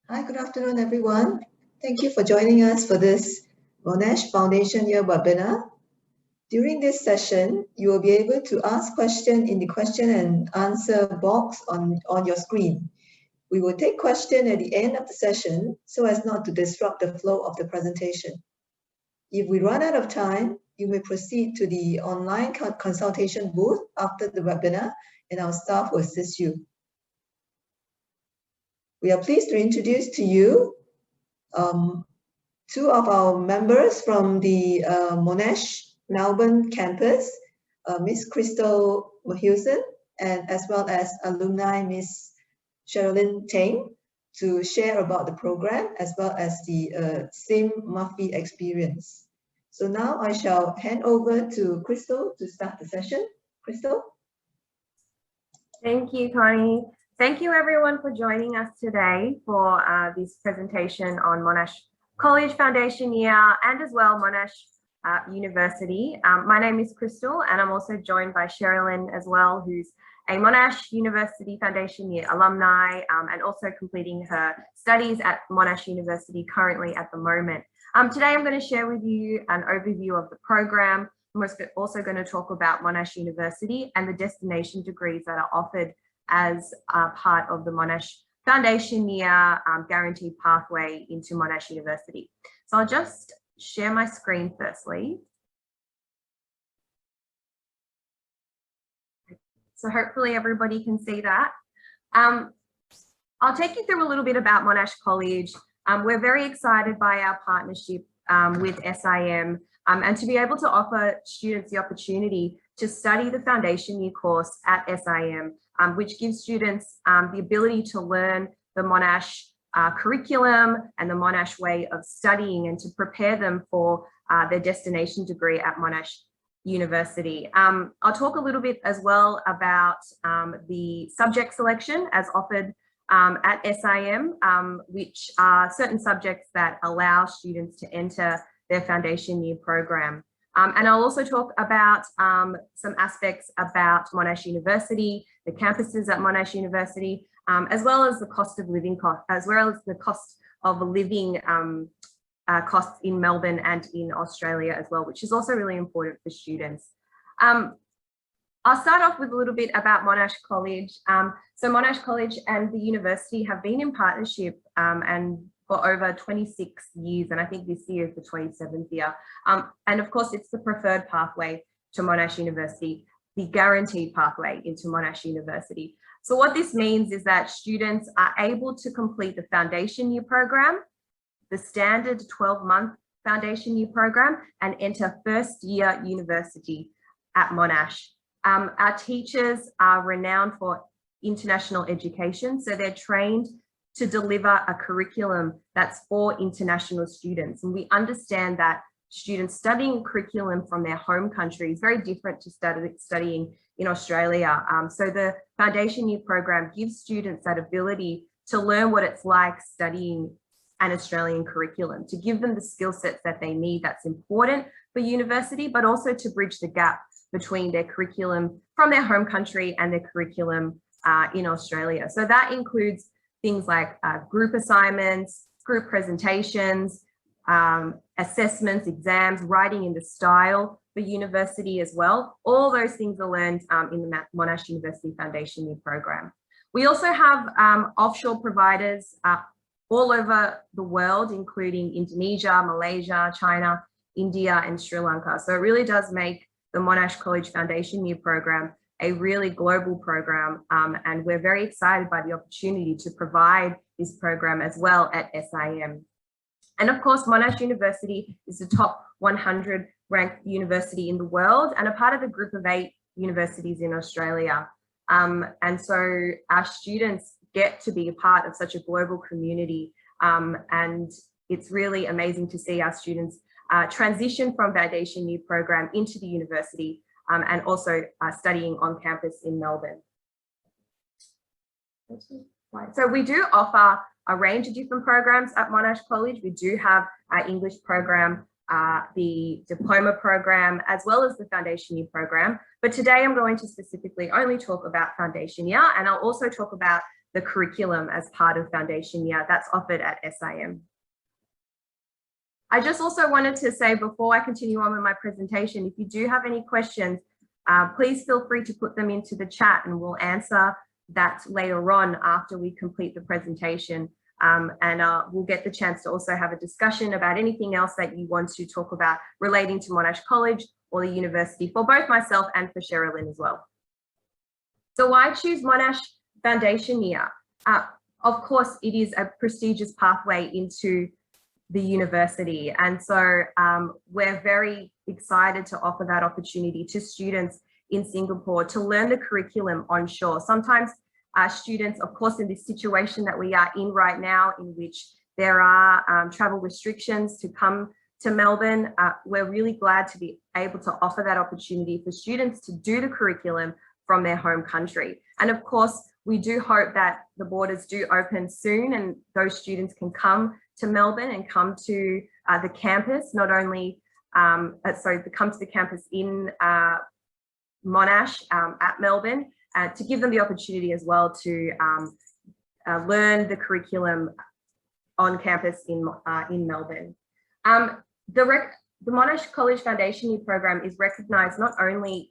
Hi, good afternoon, everyone. Thank you for joining us for this Monash Foundation Year webinar. During this session, you will be able to ask questions in the question and answer box on your screen. We will take questions at the end of the session so as not to disrupt the flow of the presentation. If we run out of time, you may proceed to the online consultation booth after the webinar and our staff will assist you. We are pleased to introduce to you two of our members from the Monash Melbourne campus, Miss Crystal Mahilson, and as well as alumni Miss Sherilyn Tang, to share about the program as well as the SIM-Monash experience. So now I shall hand over to Crystal to start the session. Crystal? Thank you, Connie. Thank you everyone for joining us today for this presentation on Monash College Foundation Year and as well Monash University. My name is Crystal and I'm also joined by Sherilyn as well, who's a Monash University Foundation Year alumni and also completing her studies at Monash University currently at the moment. Today I'm going to share with you an overview of the program. I'm also going to talk about Monash University and the destination degrees that are offered as part of the Monash Foundation Year guaranteed pathway into Monash University. So I'll just share my screen firstly. So hopefully everybody can see that. I'll take you through a little bit about Monash College. We're very excited by our partnership with SIM and to be able to offer students the opportunity to study the foundation year course at SIM, which gives students the ability to learn the Monash curriculum and the Monash way of studying and to prepare them for their destination degree at Monash University. I'll talk a little bit as well about the subject selection as offered at SIM, which are certain subjects that allow students to enter their foundation year program. And I'll also talk about some aspects about Monash University, the campuses at Monash University, as well as the cost of living as well as the cost of living costs in Melbourne and in Australia as well, which is also really important for students. I'll start off with a little bit about Monash College. So Monash College and the university have been in partnership and for over 26 years, and I think this year is the 27th year. And of course, it's the preferred pathway to Monash University, the guaranteed pathway into Monash University. So what this means is that students are able to complete the foundation year program, the standard 12-month foundation year program, and enter first year university at Monash. Our teachers are renowned for international education, so they're trained to deliver a curriculum that's for international students. And we understand that students studying curriculum from their home country is very different to studying in Australia. So the foundation year program gives students that ability to learn what it's like studying an Australian curriculum, to give them the skill sets that they need that's important for university, but also to bridge the gap between their curriculum from their home country and their curriculum in Australia. So that includes things like group assignments, group presentations, assessments, exams, writing in the style for university as well. All those things are learned in the Monash University Foundation Year program. We also have offshore providers all over the world, including Indonesia, Malaysia, China, India, and Sri Lanka. So it really does make the Monash College Foundation Year program a really global program, and we're very excited by the opportunity to provide this program as well at SIM. And of course, Monash University is the top 100 ranked university in the world and a part of the group of 8 universities in Australia. And so our students get to be a part of such a global community, and it's really amazing to see our students transition from foundation year program into the university and also studying on campus in Melbourne. So we do offer a range of different programs at Monash College. We do have our English program, the diploma program, as well as the foundation year program. But today I'm going to specifically only talk about foundation year, and I'll also talk about the curriculum as part of foundation year that's offered at SIM. I just also wanted to say before I continue on with my presentation, if you do have any questions, please feel free to put them into the chat and we'll answer that later on after we complete the presentation. We'll get the chance to also have a discussion about anything else that you want to talk about relating to Monash College or the university for both myself and for Sherilyn as well. So why choose Monash Foundation Year? Of course, it is a prestigious pathway into the university. And so we're very excited to offer that opportunity to students in Singapore to learn the curriculum onshore. Sometimes students, of course, in this situation that we are in right now, in which there are travel restrictions to come to Melbourne, we're really glad to be able to offer that opportunity for students to do the curriculum from their home country. And of course, we do hope that the borders do open soon and those students can come to Melbourne and come to the campus, not only, come to the campus in Monash at Melbourne, to give them the opportunity as well to learn the curriculum on campus in Melbourne. The Monash College Foundation Year program is recognised not only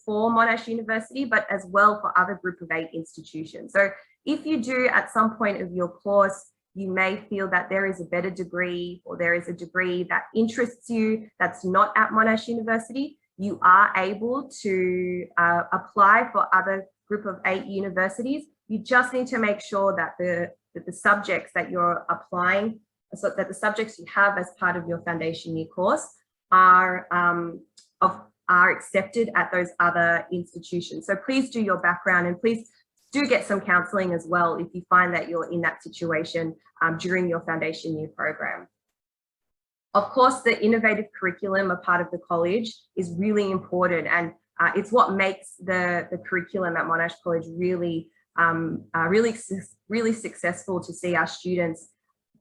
for Monash University, but as well for other Group of 8 institutions. So if you do at some point of your course, you may feel that there is a better degree or there is a degree that interests you that's not at Monash University, you are able to apply for other Group of 8 universities. You just need to make sure that the subjects that you're applying, so that the subjects you have as part of your foundation year course are accepted at those other institutions. So please do your background and please do get some counselling as well if you find that you're in that situation during your foundation year program. Of course, the innovative curriculum, a part of the college, is really important, and it's what makes the curriculum at Monash College really successful to see our students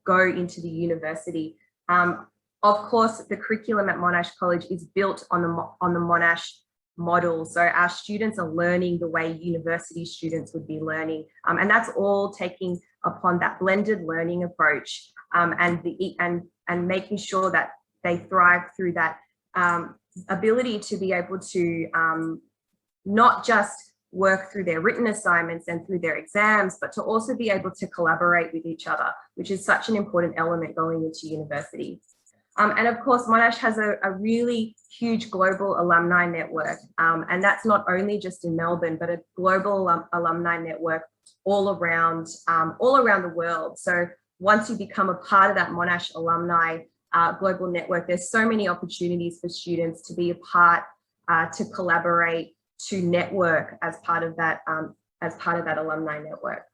go into the university. Of course, the curriculum at Monash College is built on the Monash model. So our students are learning the way university students would be learning. And that's all taking upon that blended learning approach and making sure that they thrive through that ability to be able to not just work through their written assignments and through their exams, but to also be able to collaborate with each other, which is such an important element going into university. And of course, Monash has a really huge global alumni network. And that's not only just in Melbourne, but a global alumni network all around the world. So once you become a part of that Monash alumni global network, there's so many opportunities for students to be a part, to collaborate, to network as part of that alumni network.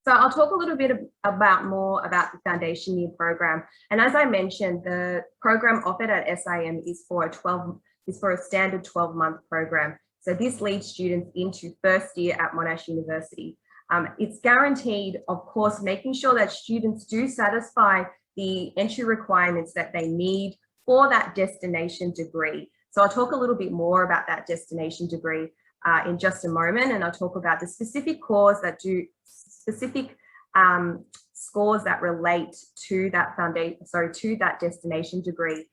So I'll talk a little bit more about the foundation year program. And as I mentioned, the program offered at SIM is for a standard 12-month program. So this leads students into first year at Monash University. It's guaranteed, of course, making sure that students do satisfy the entry requirements that they need for that destination degree. So I'll talk a little bit more about that destination degree in just a moment, and I'll talk about the specific cores that do specific scores that relate to that that destination degree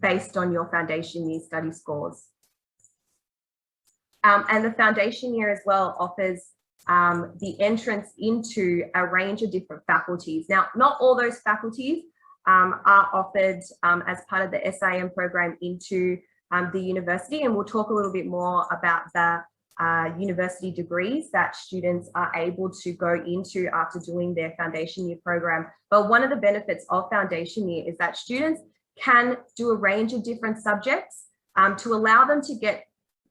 based on your foundation year study scores. And the foundation year as well offers the entrance into a range of different faculties. Now, not all those faculties are offered as part of the SIM program into the university, and we'll talk a little bit more about the university degrees that students are able to go into after doing their foundation year program. But one of the benefits of foundation year is that students can do a range of different subjects to allow them to get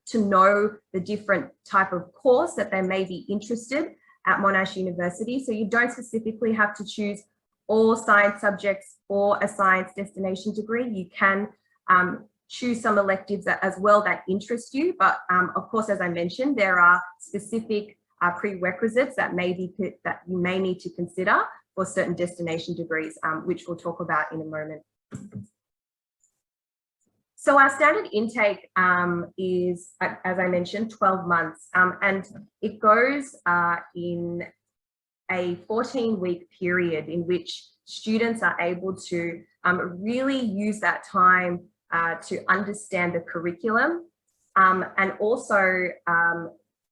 to know the different type of course that they may be interested at Monash University. So you don't specifically have to choose all science subjects or a science destination degree. You can choose some electives as well that interest you. But of course, as I mentioned, there are specific prerequisites that you may need to consider for certain destination degrees, which we'll talk about in a moment. So our standard intake is, as I mentioned, 12 months, and it goes in a 14-week period in which students are able to really use that time to understand the curriculum, and also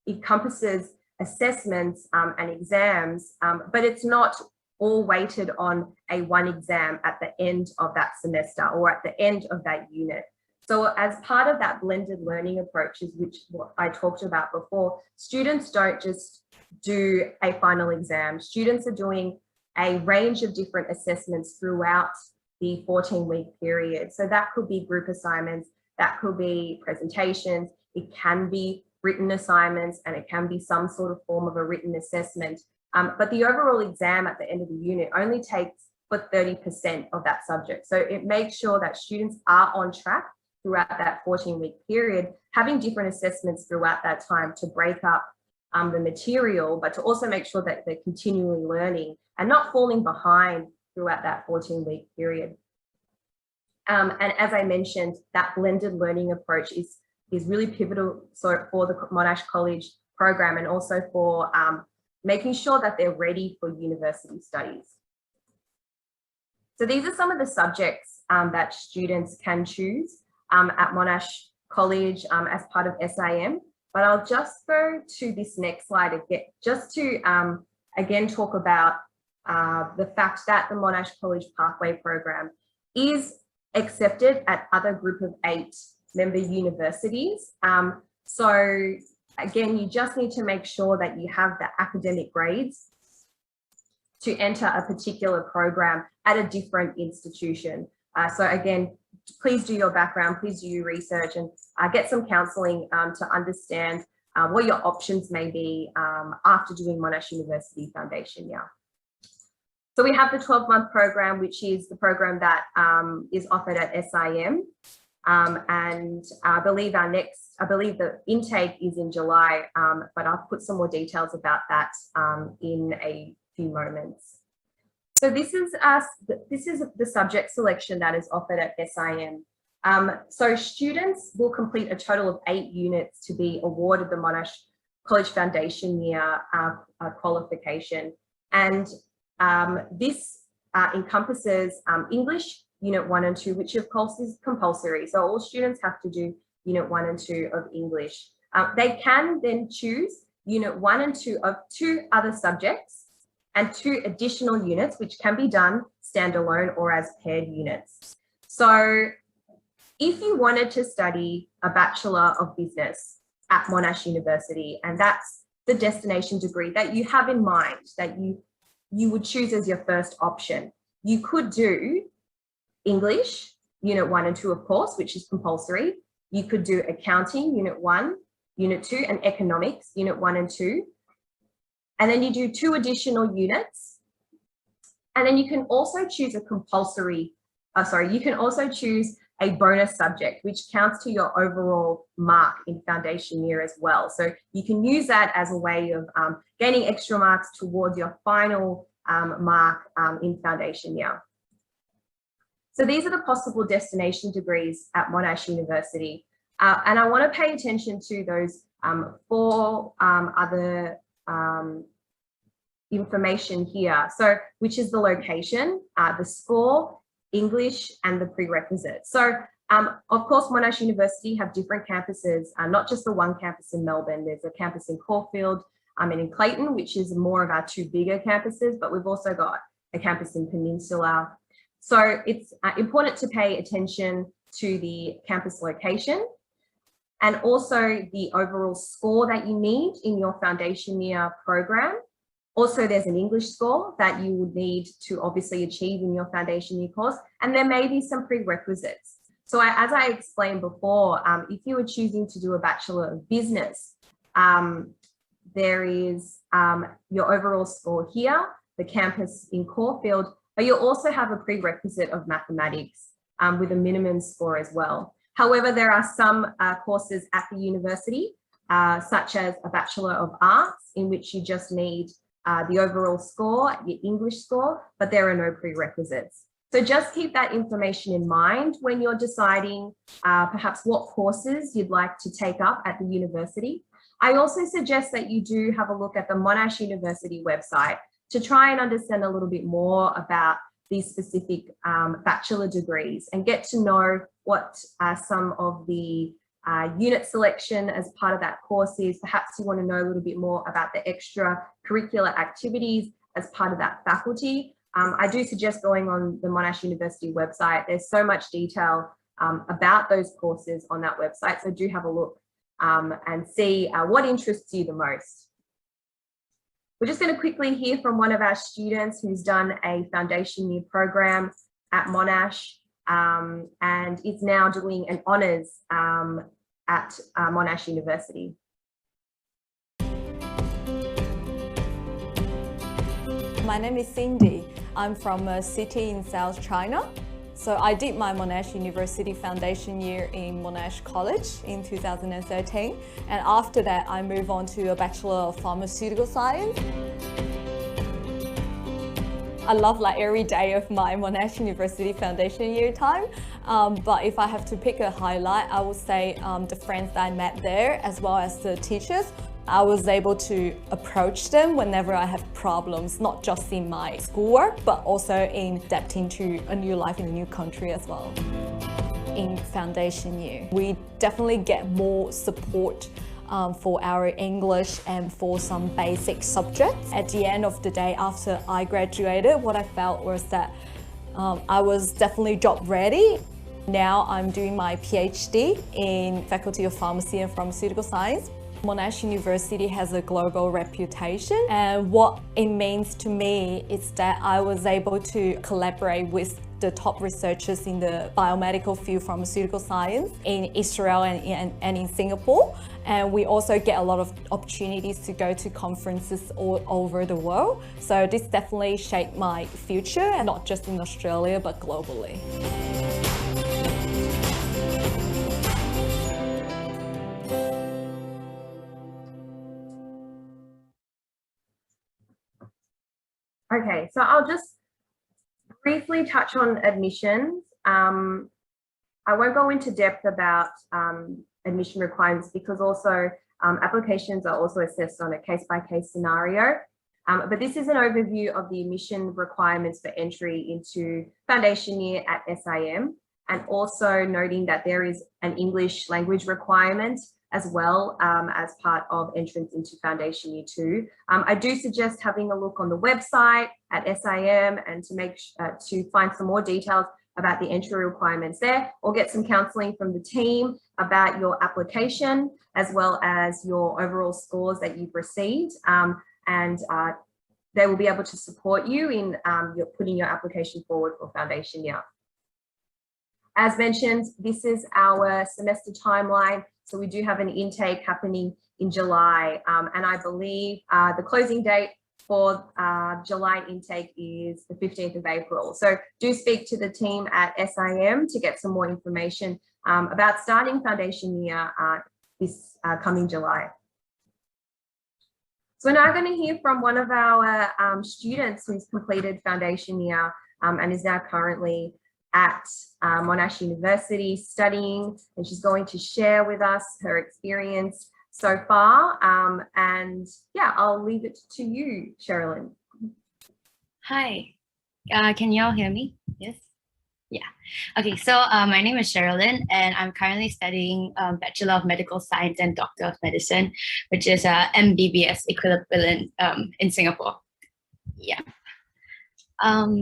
encompasses assessments and exams, but it's not all weighted on a one exam at the end of that semester or at the end of that unit. So as part of that blended learning approaches, which what I talked about before, students don't just do a final exam. Students are doing a range of different assessments throughout the 14-week period. So that could be group assignments, that could be presentations, it can be written assignments, and it can be some sort of form of a written assessment. But the overall exam at the end of the unit only takes for 30% of that subject. So it makes sure that students are on track throughout that 14-week period, having different assessments throughout that time to break up the material, but to also make sure that they're continually learning and not falling behind throughout that 14-week period. And as I mentioned, that blended learning approach is really pivotal for the Monash College program, and also for making sure that they're ready for university studies. So these are some of the subjects that students can choose at Monash College as part of SIM, but I'll just go to this next slide again, just to again talk about the fact that the Monash College Pathway Program is accepted at other group of 8 member universities. So again, you just need to make sure that you have the academic grades to enter a particular program at a different institution. So again, please do your background, please do your research, and get some counselling to understand what your options may be after doing Monash University Foundation year. So we have the 12-month program, which is the program that is offered at SIM. And I believe the intake is in July, but I'll put some more details about that in a few moments. So this is the subject selection that is offered at SIM. So students will complete a total of 8 units to be awarded the Monash College Foundation year qualification. And this encompasses English, Unit 1 and 2, which of course is compulsory. So all students have to do Unit 1 and 2 of English. They can then choose Unit 1 and 2 of 2 other subjects and 2 additional units, which can be done standalone or as paired units. So if you wanted to study a Bachelor of Business at Monash University, and that's the destination degree that you have in mind, that you would choose as your first option, you could do English, Unit 1 and 2, of course, which is compulsory. You could do Accounting, Unit 1, Unit 2, and Economics, Unit 1 and 2. And then you do 2 additional units. And then you can also choose a you can also choose a bonus subject, which counts to your overall mark in foundation year as well. So you can use that as a way of gaining extra marks towards your final mark in foundation year. So these are the possible destination degrees at Monash University. And I want to pay attention to those 4 other information here. So which is the location, the score, English, and the prerequisites. So of course, Monash University have different campuses, not just the one campus in Melbourne. There's a campus in Caulfield and in Clayton, which is more of our 2 bigger campuses, but we've also got a campus in Peninsula. So it's important to pay attention to the campus location and also the overall score that you need in your foundation year program. Also, there's an English score that you would need to obviously achieve in your foundation year course, and there may be some prerequisites. So as I explained before, if you were choosing to do a Bachelor of Business, there is your overall score here, the campus in Caulfield, but you'll also have a prerequisite of mathematics with a minimum score as well. However, there are some courses at the university, such as a Bachelor of Arts, in which you just need the overall score, your English score, but there are no prerequisites. So just keep that information in mind when you're deciding perhaps what courses you'd like to take up at the university. I also suggest that you do have a look at the Monash University website to try and understand a little bit more about these specific bachelor degrees and get to know what some of the unit selection as part of that course is. Perhaps you want to know a little bit more about the extracurricular activities as part of that faculty. I do suggest going on the Monash University website. There's so much detail about those courses on that website, so do have a look and see what interests you the most. We're just going to quickly hear from one of our students who's done a foundation year program at Monash and is now doing an honours at Monash University. My name is Cindy. I'm from a city in South China. So I did my Monash University foundation year in Monash College in 2013. And after that, I moved on to a Bachelor of Pharmaceutical Science. I love like every day of my Monash University foundation year time. But if I have to pick a highlight, I would say the friends that I met there, as well as the teachers. I was able to approach them whenever I have problems, not just in my schoolwork, but also in adapting to a new life in a new country as well. In foundation year, we definitely get more support for our English and for some basic subjects. At the end of the day, after I graduated, what I felt was that I was definitely job ready. Now I'm doing my PhD in Faculty of Pharmacy and Pharmaceutical Science. Monash University has a global reputation, and what it means to me is that I was able to collaborate with the top researchers in the biomedical field, pharmaceutical science, in Israel and in Singapore. And we also get a lot of opportunities to go to conferences all over the world. So this definitely shaped my future, not just in Australia, but globally. Okay, so I'll just briefly touch on admissions. I won't go into depth about admission requirements because also applications are also assessed on a case-by-case scenario. But this is an overview of the admission requirements for entry into foundation year at SIM, and also noting that there is an English language requirement as well as part of entrance into foundation year 2. I do suggest having a look on the website at SIM and to find some more details about the entry requirements there, or get some counselling from the team about your application as well as your overall scores that you've received. And they will be able to support you in putting your application forward for foundation year. As mentioned, this is our semester timeline. So we do have an intake happening in July. And I believe the closing date for July intake is the 15th of April. So do speak to the team at SIM to get some more information about starting foundation year this coming July. So we're now going to hear from one of our students who's completed foundation year and is now currently at Monash University studying, and she's going to share with us her experience so far. And yeah, I'll leave it to you, Sherilyn. Hi, can you all hear me? Yes? Yeah. Okay, so my name is Sherilyn, and I'm currently studying Bachelor of Medical Science and Doctor of Medicine, which is a MBBS equivalent in Singapore. Yeah.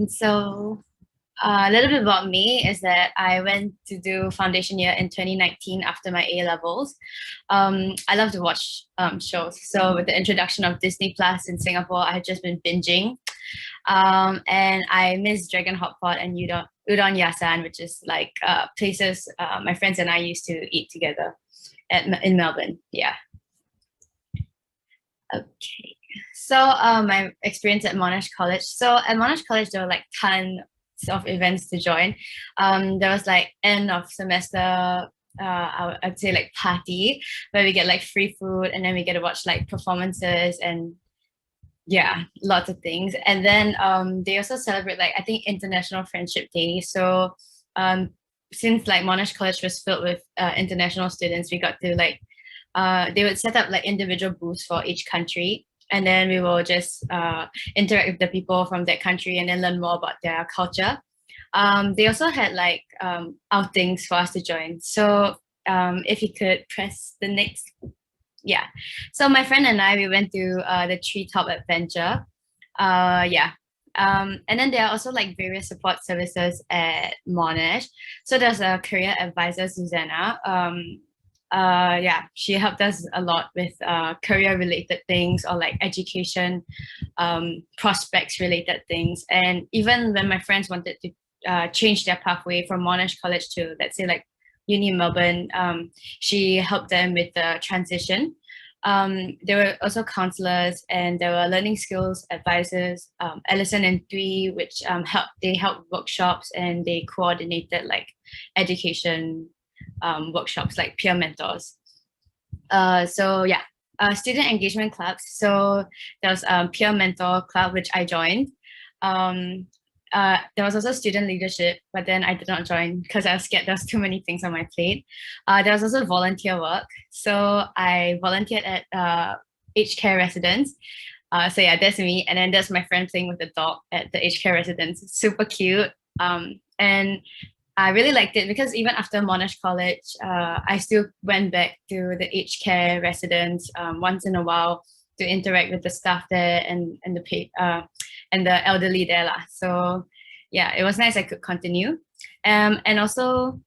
So a little bit about me is that I went to do foundation year in 2019 after my A-levels. I love to watch shows. So with the introduction of Disney Plus in Singapore, I had just been binging. And I miss Dragon Hot Pot and Udon Yasan, which is like places my friends and I used to eat together in Melbourne. Yeah. Okay. So my experience at Monash College. So at Monash College, there were like tons of events to join. There was like end of semester, I'd say like party, where we get like free food, and then we get to watch like performances and yeah, lots of things. And then they also celebrate like I think International Friendship Day. So since like Monash College was filled with international students, we got to like they would set up like individual booths for each country, and then we will just interact with the people from that country and then learn more about their culture. They also had like outings for us to join. So if you could press the next, yeah. So my friend and I, we went to the Treetop Adventure. Yeah. And then there are also like various support services at Monash. So there's a career advisor, Susanna. Yeah, she helped us a lot with career related things or like education prospects related things. And even when my friends wanted to change their pathway from Monash College to, let's say, like Uni Melbourne, she helped them with the transition. There were also counselors, and there were learning skills advisors, Ellison and Tui, which they helped workshops, and they coordinated like education workshops like peer mentors. So yeah, student engagement clubs. So there was peer mentor club, which I joined. There was also student leadership, but then I did not join because I was scared there was too many things on my plate. There was also volunteer work. So I volunteered at aged care residence. So yeah, that's me. And then there's my friend playing with the dog at the aged care residence. Super cute. And I really liked it because even after Monash College, I still went back to the aged care residence once in a while to interact with the staff there and the elderly there lah. So yeah, it was nice I could continue. And also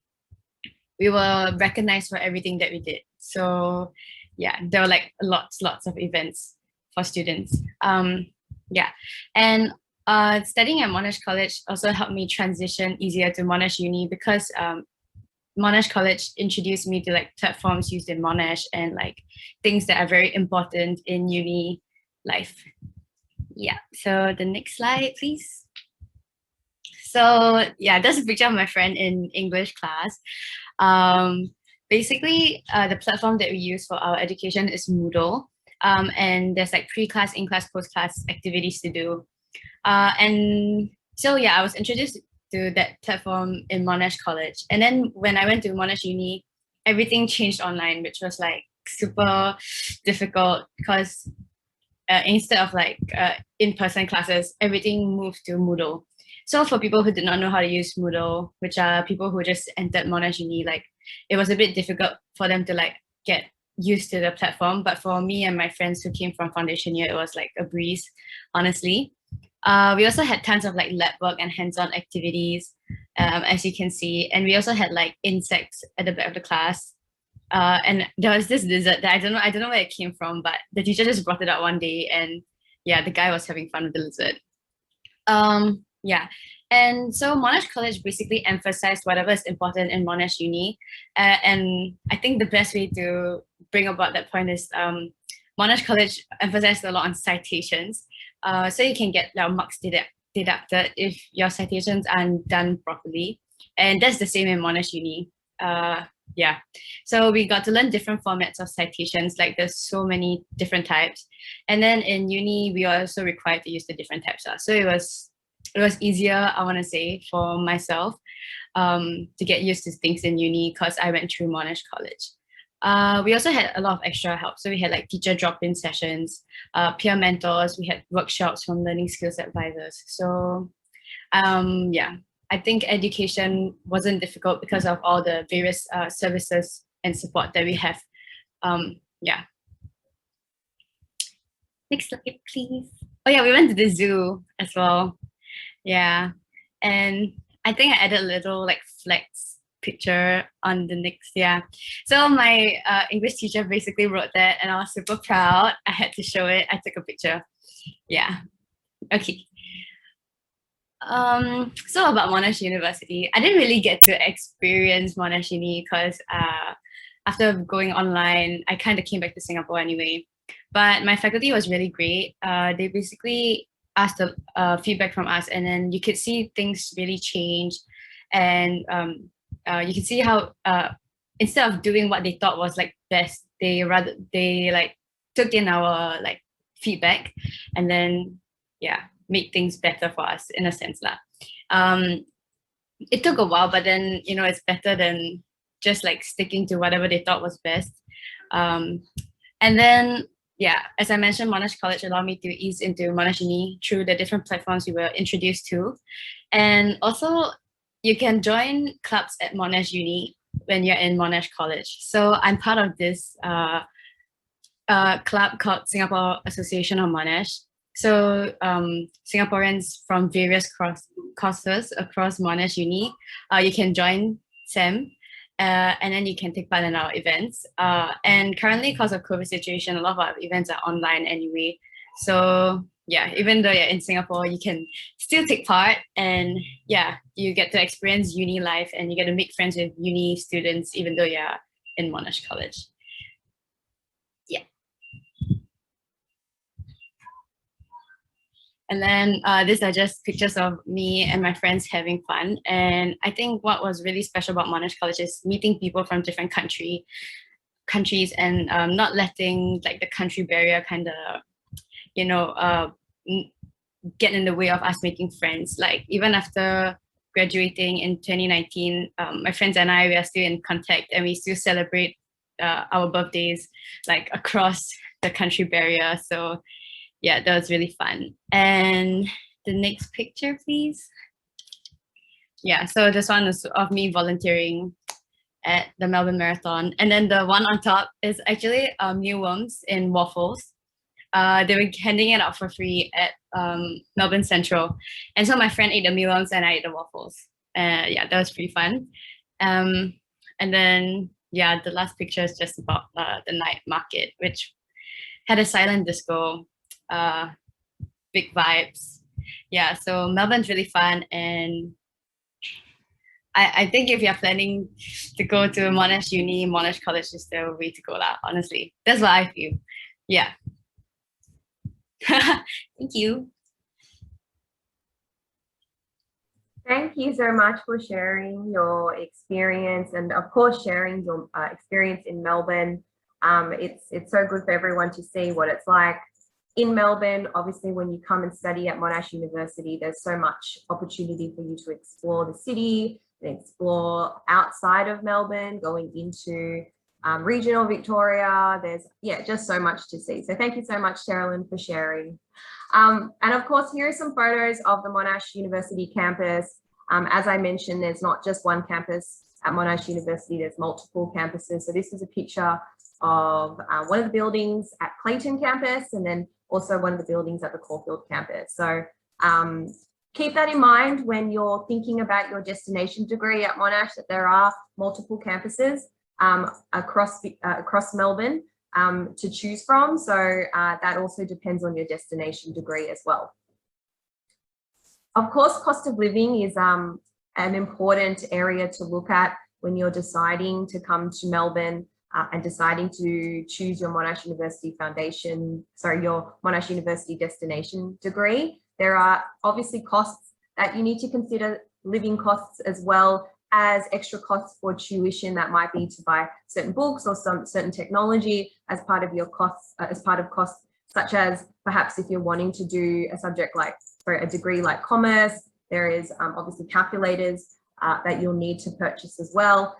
we were recognized for everything that we did. So yeah, there were like lots of events for students. Yeah, and studying at Monash College also helped me transition easier to Monash Uni because Monash College introduced me to like platforms used in Monash and like things that are very important in uni life. Yeah, so the next slide, please. So yeah, that's a picture of my friend in English class. Basically, the platform that we use for our education is Moodle. And there's like pre-class, in-class, post-class activities to do. And so yeah, I was introduced to that platform in Monash College. And then when I went to Monash Uni, everything changed online, which was like super difficult because instead of like in-person classes, everything moved to Moodle. So for people who did not know how to use Moodle, which are people who just entered Monash Uni, like it was a bit difficult for them to like get used to the platform. But for me and my friends who came from foundation year, it was like a breeze, honestly. We also had tons of like lab work and hands-on activities, as you can see. And we also had like insects at the back of the class. And there was this lizard that I don't know where it came from, but the teacher just brought it out one day, and yeah, the guy was having fun with the lizard. Yeah, and so Monash College basically emphasized whatever is important in Monash Uni, and I think the best way to bring about that point is Monash College emphasized a lot on citations, so you can get marks deducted if your citations aren't done properly, and that's the same in Monash Uni. Yeah, so we got to learn different formats of citations, like there's so many different types, and then in uni we are also required to use the different types. So it was easier, I want to say, for myself to get used to things in uni because I went through Monash College. We also had a lot of extra help. So we had like teacher drop-in sessions, peer mentors, we had workshops from learning skills advisors. So yeah, I think education wasn't difficult because of all the various services and support that we have. Yeah. Next slide, please. Oh yeah, we went to the zoo as well. Yeah, and I think I added a little like flex picture on the next, yeah. So my English teacher basically wrote that and I was super proud. I had to show it. I took a picture. Yeah, okay. So about Monash University, I didn't really get to experience Monash Uni because after going online, I kind of came back to Singapore anyway. But my faculty was really great. They basically asked feedback from us, and then you could see things really change, and you can see how instead of doing what they thought was like best, they like took in our like feedback, and then make things better for us in a sense lah. It took a while, but then it's better than just like sticking to whatever they thought was best. And then as I mentioned, Monash College allowed me to ease into Monash Uni through the different platforms we were introduced to. And also, you can join clubs at Monash Uni when you're in Monash College. So I'm part of this club called Singapore Association of Monash. So Singaporeans from various courses across Monash Uni, you can join SEM. And then you can take part in our events. And currently, because of COVID situation, a lot of our events are online anyway. So even though you're in Singapore, you can still take part, and you get to experience uni life, and you get to make friends with uni students, even though you're in Monash College. And then these are just pictures of me and my friends having fun. And I think what was really special about Monash College is meeting people from different countries and not letting like the country barrier kind of, get in the way of us making friends. Like even after graduating in 2019, my friends and I, we are still in contact, and we still celebrate our birthdays like across the country barrier. So that was really fun. And the next picture, please. So this one is of me volunteering at the Melbourne Marathon. And then the one on top is actually mealworms in waffles. They were handing it out for free at Melbourne Central. And so my friend ate the mealworms and I ate the waffles. That was pretty fun. And then, the last picture is just about the night market, which had a silent disco. Big vibes. So Melbourne's really fun, and I think if you're planning to go to Monash Uni, Monash College is the way to go lah, honestly. That's what I feel. Thank you. Thank you so much for sharing your experience, and of course sharing your experience in Melbourne. It's so good for everyone to see what it's like in Melbourne. Obviously, when you come and study at Monash University, there's so much opportunity for you to explore the city and explore outside of Melbourne, going into regional Victoria. There's just so much to see. So thank you so much, Sherilyn, for sharing. And of course, here are some photos of the Monash University campus. As I mentioned, there's not just one campus at Monash University, there's multiple campuses. So this is a picture of one of the buildings at Clayton campus, and then also one of the buildings at the Caulfield campus. So keep that in mind when you're thinking about your destination degree at Monash, that there are multiple campuses across Melbourne to choose from. So that also depends on your destination degree as well. Of course, cost of living is an important area to look at when you're deciding to come to Melbourne and deciding to choose your Monash University your Monash University destination degree. There are obviously costs that you need to consider, living costs, as well as extra costs for tuition that might be to buy certain books or some certain technology as part of your costs, such as perhaps if you're wanting to do a degree like commerce, there is obviously calculators that you'll need to purchase as well,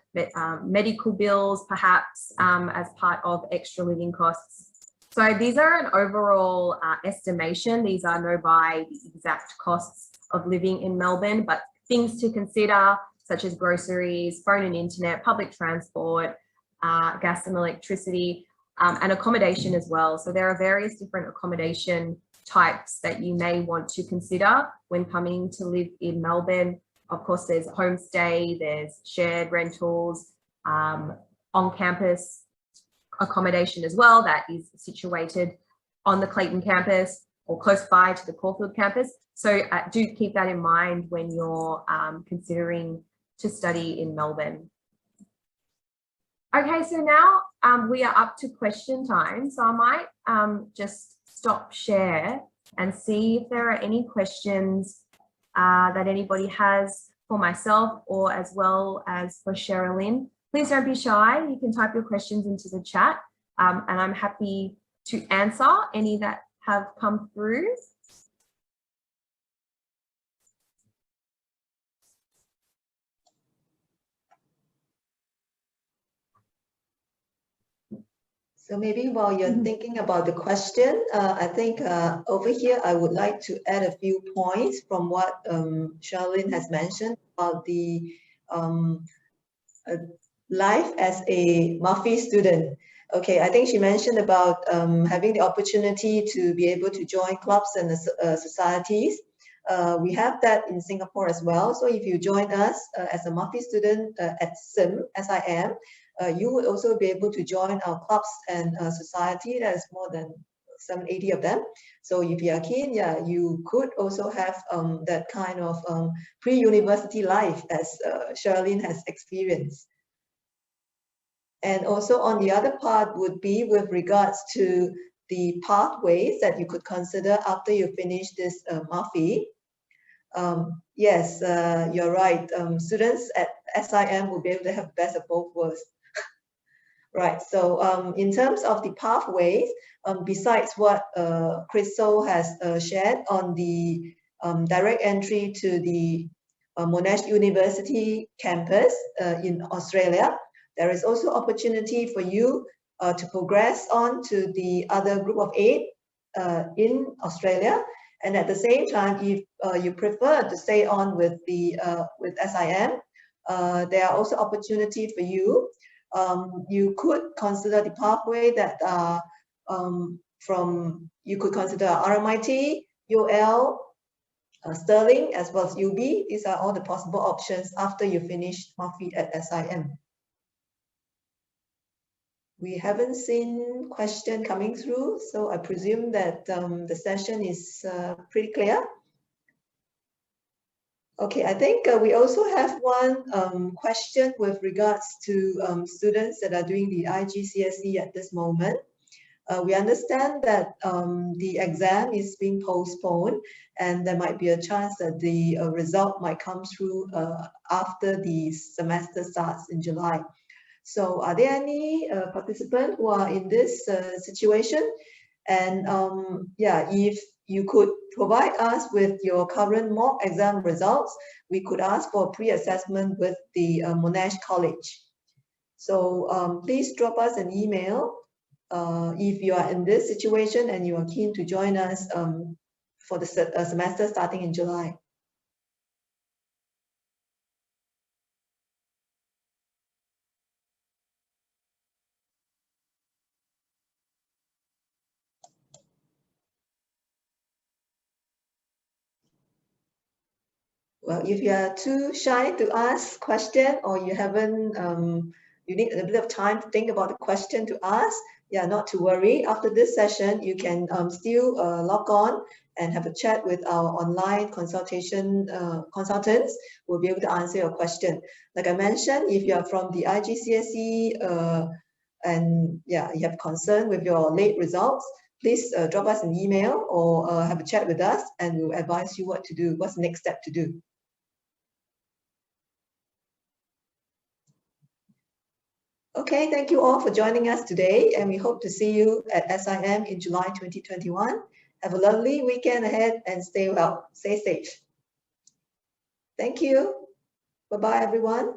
medical bills perhaps as part of extra living costs. So these are an overall estimation. These are no by the exact costs of living in Melbourne, but things to consider such as groceries, phone and internet, public transport, gas and electricity, and accommodation as well. So there are various different accommodation types that you may want to consider when coming to live in Melbourne. Of course, there's homestay, there's shared rentals, on-campus accommodation as well that is situated on the Clayton campus or close by to the Caulfield campus. So do keep that in mind when you're considering to study in Melbourne. Okay, so now we are up to question time. So I might just stop share and see if there are any questions that anybody has for myself or as well as for Sherilyn. Please don't be shy. You can type your questions into the chat and I'm happy to answer any that have come through. So maybe while you're thinking about the question, I think over here, I would like to add a few points from what Charlene has mentioned about the life as a MUFY student. Okay, I think she mentioned about having the opportunity to be able to join clubs and societies. We have that in Singapore as well. So if you join us as a MUFY student at SIM, you would also be able to join our clubs and society. There's more than 780 of them. So if you are keen, yeah, you could also have that kind of pre-university life as Charlene has experienced. And also on the other part would be with regards to the pathways that you could consider after you finish this MUFY. Yes, you're right. Students at SIM will be able to have best of both worlds. Right, so in terms of the pathways, besides what Crystal has shared on the direct entry to the Monash University campus in Australia, there is also opportunity for you to progress on to the other group of 8 in Australia. And at the same time, if you prefer to stay on with the with SIM, there are also opportunity for you. You could consider the pathway that you could consider RMIT, UL, Sterling, as well as UB. These are all the possible options after you finish MUFY at SIM. We haven't seen question coming through, so I presume that the session is pretty clear. Okay, I think we also have one question with regards to students that are doing the IGCSE at this moment. We understand that the exam is being postponed and there might be a chance that the result might come through after the semester starts in July. So are there any participants who are in this situation? And yeah, if you could provide us with your current mock exam results, we could ask for pre-assessment with the Monash College. So please drop us an email if you are in this situation and you are keen to join us for the semester starting in July. Well, if you are too shy to ask question or you haven't, you need a bit of time to think about the question to ask, yeah, not to worry. After this session, you can still log on and have a chat with our online consultation consultants who will be able to answer your question. Like I mentioned, if you are from the IGCSE and yeah, you have concern with your late results, please drop us an email or have a chat with us and we'll advise you what to do, what's the next step to do. Okay, thank you all for joining us today, and we hope to see you at SIM in July 2021. Have a lovely weekend ahead and stay well, stay safe. Thank you. Bye-bye, everyone.